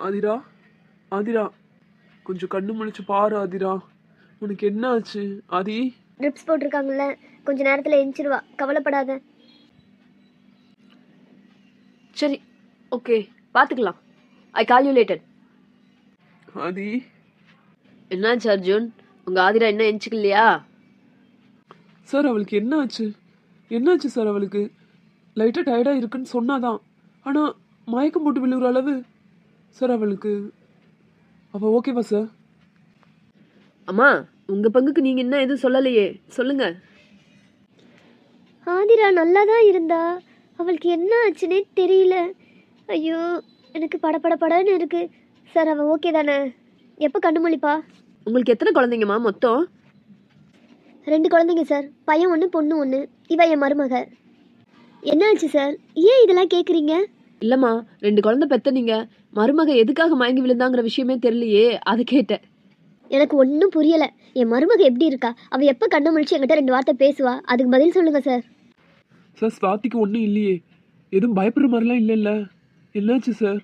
ஆதிரா, ஆதிரா, கொஞ்சம் கண்ணு முழிச்சு பாரு ஆதிரா. உனக்கு என்ன ஆச்சு ஆதி? ட்ரிப்ஸ் போட்டிருக்காங்கல்ல, கொஞ்ச நேரத்தில் எந்திரிச்சிருவா, கவலைப்படாத. சரி, ஓகே, பார்த்துக்கலாம். ஐ கால் யூ லேட்டர். ஆதி, என்னாச்சு அர்ஜுன்? உங்கள் ஆதிரா என்ன எந்திரிச்சிக்கலையா? சார் அவளுக்கு என்ன ஆச்சு? என்னாச்சு சார் அவளுக்கு? லைட்டாக டயர்டாக இருக்குன்னு சொன்னாதான், ஆனால் மயக்கம் போட்டு விழுகிற அளவு சார் அவளுக்கு. அவள் ஓகேவா சார்? அம்மா, உங்கள் பங்குக்கு நீங்கள் என்ன எதுவும் சொல்லலையே, சொல்லுங்க. ஆதிரா நல்லா தான் இருந்தா, அவளுக்கு என்ன ஆச்சுன்னே தெரியல. ஐயோ, எனக்கு படன்னு இருக்கு. சார் அவள் ஓகே தானே? எப்போ கண்ணு முழிப்பா? உங்களுக்கு எத்தனை குழந்தைங்கம்மா மொத்தம்? 2 குழந்தைங்க சார், பையன் 1 பொண்ணு 1. இவ என் மருமக. என்னாச்சு சார், ஏன் இதெல்லாம் கேட்குறீங்க? இல்லைம்மா, 2 குழந்தை பெத்த நீங்கள் மருமக எதுக்காக மயங்கி விழுந்தாங்கிற விஷயமே தெரியலையே, அதை கேட்டேன். எனக்கு ஒன்றும் புரியலை. என் மருமக எப்படி இருக்கா? அவள் எப்போ கண்ணை முழிச்சு என்கிட்ட 2 வார்த்தை பேசுவா? அதுக்கு பதில் சொல்லுங்க சார். சார் ஸ்வாதிக்கு ஒன்றும் இல்லையே, எதுவும் பயப்படுற மாதிரிலாம் இல்லைல்ல? என்னாச்சு சார்?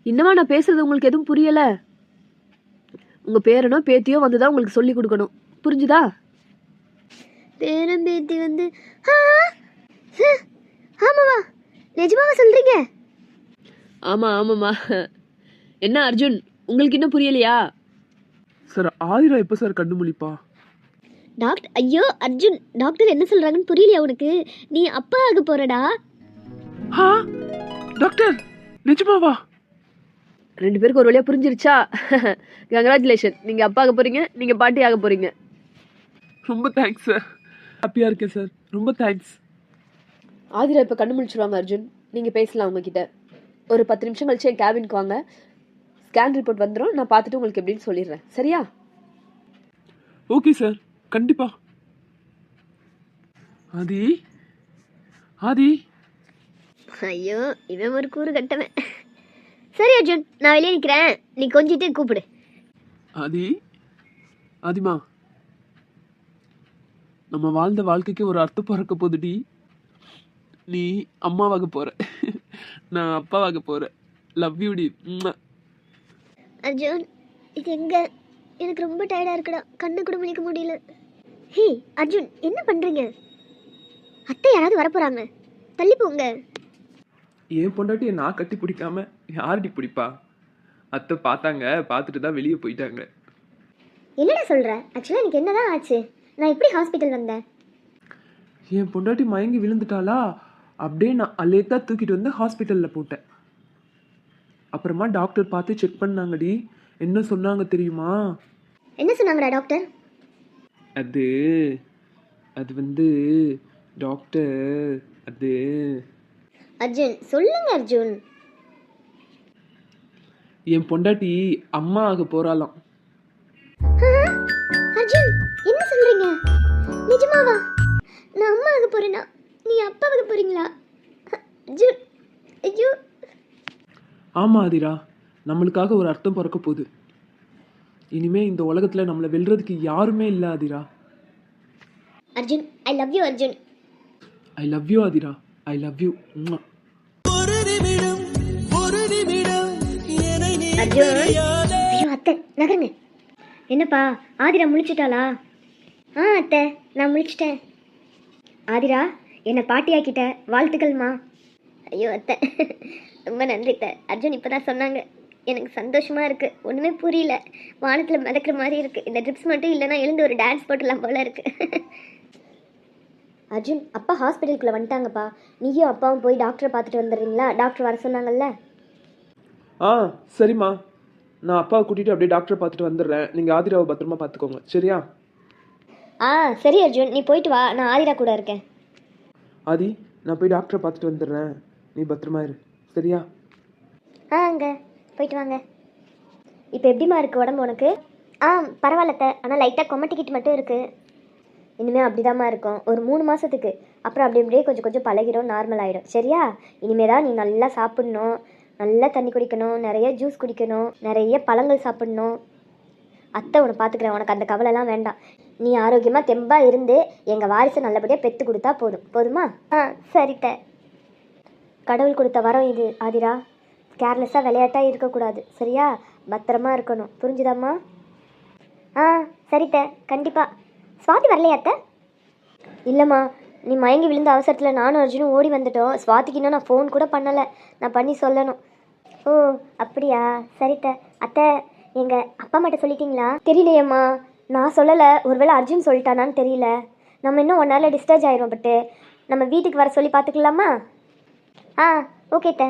இன்னமா நான் பேசுறது உங்களுக்கு எதுவும் புரியலை? உங்கள் பேரனோ பேத்தியோ வந்து தான் உங்களுக்கு சொல்லி கொடுக்கணும், புரிஞ்சுதா? பேரன் பேத்தி வந்து ஆமாவா? நிஜமாவா சொல்கிறீங்க? ஆமாம்மா. என்ன அர்ஜுன், உங்களுக்கு இன்னும் புரியலையா? சார் ஆதிரா எப்போ சார் கண்ணு முழிப்பா? டாக்டர், ஐயோ அர்ஜுன், டாக்டர் என்ன சொல்கிறாங்கன்னு புரியலையா உனக்கு? நீ அப்பா ஆக போறடா. ஆ டாக்டர், நிஜமாவா? 2 பேருக்கு ஒரு வழியாக புரிஞ்சிருச்சா? கங்க்ராச்சுலேஷன், நீங்கள் அப்பா ஆக போகிறீங்க, நீங்கள் பாட்டி ஆக போகிறீங்க. ரொம்ப தேங்க்ஸ் சார், ஹாப்பியாக இருக்கேன் சார், ரொம்ப தேங்க்ஸ். ஆதிரா இப்போ கண்ணு முழிச்சிருவாங்க அர்ஜுன், நீங்கள் பேசலாம் உங்ககிட்ட. ஒரு 10 நிமிஷம் கழிச்சு என் கேபினுக்கு வாங்க, ஸ்கேன் ரிப்போர்ட் வந்துடும், நான் பார்த்துட்டு உங்களுக்கு எப்படின்னு சொல்லிடுறேன், சரியா? ஓகே சார், கண்டிப்பா. ஆதி, ஆதி. ஐயோ, இவன் ஒரு கூறு கட்டவன். சரி அர்ஜுன், நான் வெளியே நிற்கிறேன், நீ கொஞ்சிட்டு கூப்பிடு. ஆதி, ஆதிமா, நம்ம வாழ்ந்த வாழ்க்கைக்கு ஒரு அர்த்தம் பிறக்க போகுதுடி. நீ அம்மாவாக போற, நான் அப்பாவாக போறேன். Love you D. அர்ஜுன், இது எங்க? எனக்கு ரொம்ப டயர்டாக இருக்குடா, கண்ணு கூட முழிக்க முடியல. ஹே அர்ஜுன், என்ன பண்ணுறீங்க? அத்தை யாராவது வரப்போகிறாங்க, தள்ளி போங்க. என் பொண்டாட்டியை நான் கட்டி பிடிக்காம யார்டி பிடிப்பா? அத்தை பார்த்தாங்க, பார்த்துட்டு தான் வெளியே போயிட்டாங்க. என்னடா சொல்கிற? ஆக்சுவலாக எனக்கு என்ன தான் ஆச்சு? நான் எப்படி ஹாஸ்பிட்டல் வந்தேன்? என் பொண்டாட்டி மயங்கி விழுந்துட்டாளா, அப்படியே நான் அலேத்தா தூக்கிட்டு வந்து ஹாஸ்பிட்டலில் போட்டேன். அப்புறமா டாக்டர் பார்த்து செக் பண்ணாங்கடி. என்ன சொன்னாங்க தெரியுமா? என்ன சொன்னாங்கடா டாக்டர்? அது அது வந்து டாக்டர் அது அர்ஜுன் சொல்லுங்க அர்ஜுன். என் பொண்டாட்டி அம்மா ஆக போறாளாம். அர்ஜுன், என்ன சொல்றீங்க? நிஜமாவா? நான் அம்மா ஆக போறேனா? நீ அப்பா ஆக போறீங்களா? அர்ஜுன், ஐயோ. ஆமா ஆதிரா, நம்மளுக்காக ஒரு அர்த்தம் பிறக்க போகுது. இனிமே இந்த உலகத்துல நம்மளை வெல்றதுக்கு யாருமே இல்லை Aathira. Arjun, I love you Arjun. I love you Aathira, I love you. Arjun, ஐயோ அத்தை நகருங்க. என்னப்பா, ஆதிரா முழிச்சிட்டாளா? அத்தை, நான் முழிச்சிட்டேன். ஆதிரா, என்னை பாட்டியாக்கிட்ட, வாழ்த்துக்கள்மா. ஐயோ அத்தை, ரொம்ப நன்றி அத்தை. அர்ஜுன் இப்போ தான் சொன்னாங்க, எனக்கு சந்தோஷமாக இருக்குது. ஒன்றுமே புரியல, வானத்தில் மிதக்கிற மாதிரி இருக்குது. இந்த ட்ரிப்ஸ் மட்டும் இல்லைன்னா எழுந்து ஒரு டான்ஸ் போட்டுலாம் போல இருக்குது. அர்ஜுன், அப்பா ஹாஸ்பிட்டலுக்குள்ளே வந்துட்டாங்கப்பா. நீயும் அப்பாவும் போய் டாக்டரை பார்த்துட்டு வந்துடுறீங்களா? டாக்டர் வர சொன்னாங்கல்ல. சரிம்மா, நான் அப்பாவை கூட்டிட்டு அப்படியே டாக்டரை பார்த்துட்டு வந்துடுறேன். நீங்கள் ஆதிராவை பத்திரமா பார்த்துக்கோங்க, சரியா? சரி அர்ஜுன், நீ போயிட்டு வா, நான் ஆதிரா கூட இருக்கேன். ஆதி, நான் போய் டாக்டரை பார்த்துட்டு வந்துடுறேன், நீ பத்திரமா இரு, சரியா? அங்கே போயிட்டு வாங்க. இப்போ எப்படிமா இருக்குது உடம்பு உனக்கு? பரவாயில்லத்த, ஆனால் லைட்டாக கொமட்டிக்கிட்டு மட்டும் இருக்குது. இனிமேல் அப்படிதாம்மா இருக்கும் ஒரு 3 மாதத்துக்கு. அப்புறம் அப்படி அப்படியே கொஞ்சம் கொஞ்சம் பழகிடும், நார்மல் ஆகிடும், சரியா? இனிமேல் தான் நீ நல்லா சாப்பிட்ணும், நல்லா தண்ணி குடிக்கணும், நிறைய ஜூஸ் குடிக்கணும், நிறைய பழங்கள் சாப்பிட்ணும். அத்தை உன்னை பார்த்துக்கிறேன், உனக்கு அந்த கவலைலாம் வேண்டாம். நீ ஆரோக்கியமாக தெம்பாக இருந்து எங்கள் வாரிசை நல்லபடியாக பெற்று கொடுத்தா போதும். போதுமா? சரித்த. கடவுள் கொடுத்த வரம் இது ஆதிரா. கேர்லெஸ்ஸாக விளையாட்டாக இருக்கக்கூடாது, சரியா? பத்திரமா இருக்கணும், புரிஞ்சுதாம்மா? ஆ சரித்த, கண்டிப்பாக. ஸ்வாதி வரலையா அத்தை? இல்லைம்மா, நீ மயங்கி விழுந்த அவசரத்தில் நானும் அர்ஜுனும் ஓடி வந்துட்டோம். ஸ்வாதிக்கு இன்னும் நான் ஃபோன் கூட பண்ணலை, நான் பண்ணி சொல்லணும். ஓ அப்படியா, சரித்த. அத்தை, எங்கள் அப்பா அம்மாட்ட சொல்லிட்டீங்களா? தெரியலையம்மா, நான் சொல்லலை. ஒருவேளை அர்ஜுன் சொல்லிட்டானான்னு தெரியல. நம்ம இன்னும் 1 ஹவரில் டிஸ்சார்ஜ் ஆயிரும். பட்டு நம்ம வீட்டுக்கு வர சொல்லி பார்த்துக்கலாமா? ஆ ஓகே அத்தை.